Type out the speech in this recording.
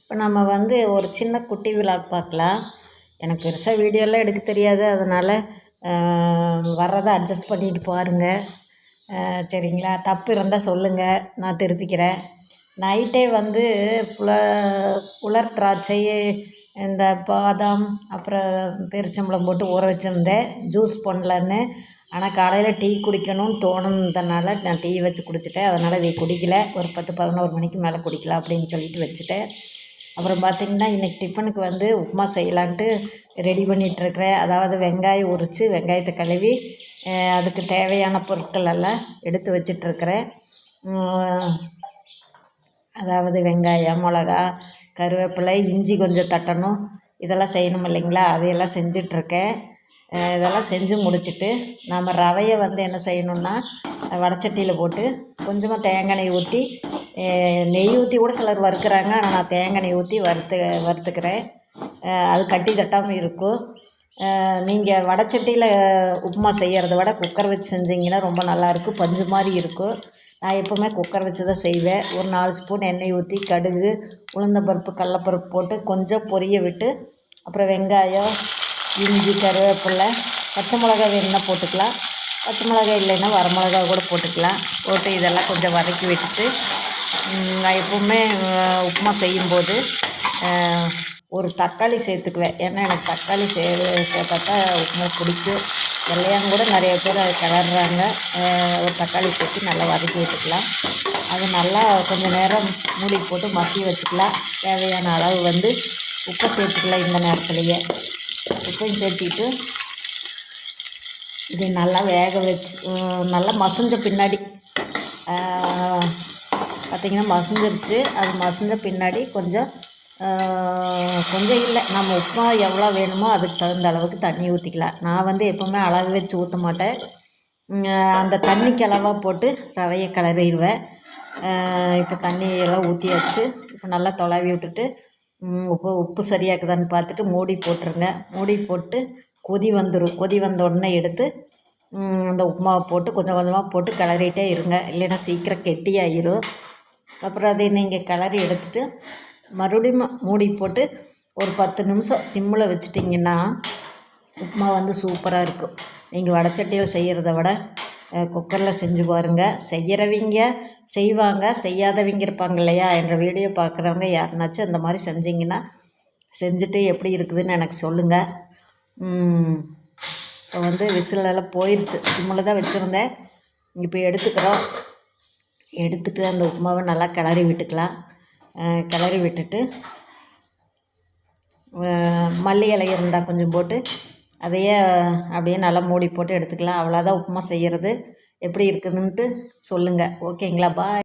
இப்போ நம்ம வந்து ஒரு சின்ன குட்டி விலாக் பார்க்கலாம். எனக்கு பெருசாக வீடியோலாம் எடுக்க தெரியாது, அதனால் வர்றதை அட்ஜஸ்ட் பண்ணிட்டு பாருங்கள். சரிங்களா? தப்பு இருந்தால் சொல்லுங்கள், நான் திருத்திக்கிறேன். நைட்டே வந்து உலர் திராட்சை, இந்த பாதாம், அப்புறம் பேரிச்சம்பழம் போட்டு ஊற வச்சுருந்தேன் ஜூஸ் பண்ணலான்னு. ஆனால் காலையில் டீ குடிக்கணும்னு தோணுனதுனால நான் டீ வச்சு குடிச்சிட்டேன். அதனால் இதை குடிக்கல. ஒரு 10-11 மணிக்கு மேலே குடிக்கலாம் அப்படின்னு சொல்லிட்டு வச்சுட்டேன். அப்புறம் பார்த்திங்கன்னா இன்றைக்கி டிஃபனுக்கு வந்து உப்புமா செய்யலான்ட்டு ரெடி பண்ணிகிட்ருக்கிறேன். அதாவது வெங்காயம் உரித்து வெங்காயத்தை கழுவி அதுக்கு தேவையான பொருட்கள் எல்லாம் எடுத்து வச்சிட்ருக்கிறேன். அதாவது வெங்காயம், மிளகா, கருவேப்பிலை, இஞ்சி கொஞ்சம் தட்டணும், இதெல்லாம் செய்யணும் இல்லைங்களா? அதையெல்லாம் செஞ்சிட்ருக்கேன். இதெல்லாம் செஞ்சு முடிச்சுட்டு நம்ம ரவையை வந்து என்ன செய்யணுன்னா வடச்சட்டியில் போட்டு கொஞ்சமாக தேங்காய் எண்ணெய் ஊற்றி, நெய் ஊற்றி கூட சிலர் வறுக்கிறாங்க. ஆனால் நான் தேங்காய் எண்ணெய் ஊற்றி வறுத்துக்கிறேன். அது கட்டி தட்டாமல் இருக்கும். நீங்கள் வடச்சட்டியில் உப்புமா செய்கிறத விட குக்கர் வச்சு செஞ்சிங்கன்னா ரொம்ப நல்லாயிருக்கும், பஞ்சு மாதிரி இருக்கும். நான் எப்போவுமே குக்கர் வச்சு தான் செய்வேன். ஒரு 4 ஸ்பூன் எண்ணெய் ஊற்றி கடுகு, உளுந்தம்பருப்பு, கடலப்பருப்பு போட்டு கொஞ்சம் பொரிய விட்டு, அப்புறம் வெங்காயம், இஞ்சி, கருவேப்பிலை, பச்சை மிளகா வேணுன்னா போட்டுக்கலாம். பச்சை மிளகாய் இல்லைன்னா வரமிளகா கூட போட்டுக்கலாம். போட்டு இதெல்லாம் கொஞ்சம் வதக்கி விட்டுட்டு, நான் எப்போவுமே உப்புமா செய்யும்போது ஒரு தக்காளி சேர்த்துக்குவேன். ஏன்னா எனக்கு தக்காளி சேர்த்தா உப்புமா பிடிக்கும். வெள்ளையாங்க கூட நிறைய பேர் அதை கிளறாங்க. ஒரு தக்காளி சேர்த்து நல்லா வதக்கி விட்டுக்கலாம். அது நல்லா கொஞ்சம் நேரம் மூடி போட்டு மசிய வச்சுக்கலாம். தேவையான அளவு வந்து உப்பை சேர்த்துக்கலாம். இந்த நேரத்துலையே உப்பையும் சேர்த்திட்டு இது நல்லா வேக வச்சு நல்லா மசிஞ்ச பின்னாடி பார்த்திங்கன்னா மசிஞ்சிருச்சு. அது மசிஞ்ச பின்னாடி கொஞ்சம் இல்லை, நம்ம உப்புமா எவ்வளோ வேணுமோ அதுக்கு தகுந்த அளவுக்கு தண்ணி ஊற்றிக்கலாம். நான் வந்து எப்போவுமே அளவு வச்சு ஊற்ற மாட்டேன். அந்த தண்ணிக்கு அளவாக போட்டு ரவையை கிளறிடுவேன். இப்போ தண்ணியெல்லாம் ஊற்றி வச்சு இப்போ நல்லா தொலாவி விட்டுட்டு உப்பு சரியாக்குதான்னு பார்த்துட்டு மூடி போட்டுருங்க. மூடி போட்டு கொதி வந்துடும். கொதி வந்த உடனே எடுத்து அந்த உப்புமாவை போட்டு கொஞ்சம் கொஞ்சமாக போட்டு கிளறிட்டே இருங்க, இல்லைன்னா சீக்கிரம் கெட்டியாயிரும். அப்புறம் அதை நீங்கள் கிளறி எடுத்துகிட்டு மறுபடியும் மூடி போட்டு ஒரு 10 நிமிஷம் சிம்மில் வச்சிட்டிங்கன்னா உப்புமா வந்து சூப்பராக இருக்கும். நீங்கள் வடச்சட்டியில் செய்கிறத விட குக்கரில் செஞ்சு பாருங்கள். செய்கிறவங்க செய்வாங்க, செய்யாதவங்க இருப்பாங்க இல்லையா? என்ற வீடியோ பார்க்குறவங்க யாருனாச்சும் அந்த மாதிரி செஞ்சிங்கன்னா செஞ்சுட்டு எப்படி இருக்குதுன்னு எனக்கு சொல்லுங்கள். இப்போ வந்து விசிலெல்லாம் போயிடுச்சு. சிம்மில் தான் வச்சுருந்தேன். இப்போ எடுத்துக்கிறோம். எடுத்துகிட்டு அந்த உப்புமாவை நல்லா கிளறி விட்டுக்கலாம். கிளறி விட்டுட்டு மல்லி இலை இருந்தால் கொஞ்சம் போட்டு அதையே அப்படியே நல்லா மூடி போட்டு எடுத்துக்கலாம். அவ்வளோதான் உப்புமா செய்கிறது. எப்படி இருக்குதுன்ட்டு சொல்லுங்கள். ஓகேங்களா? பாய்.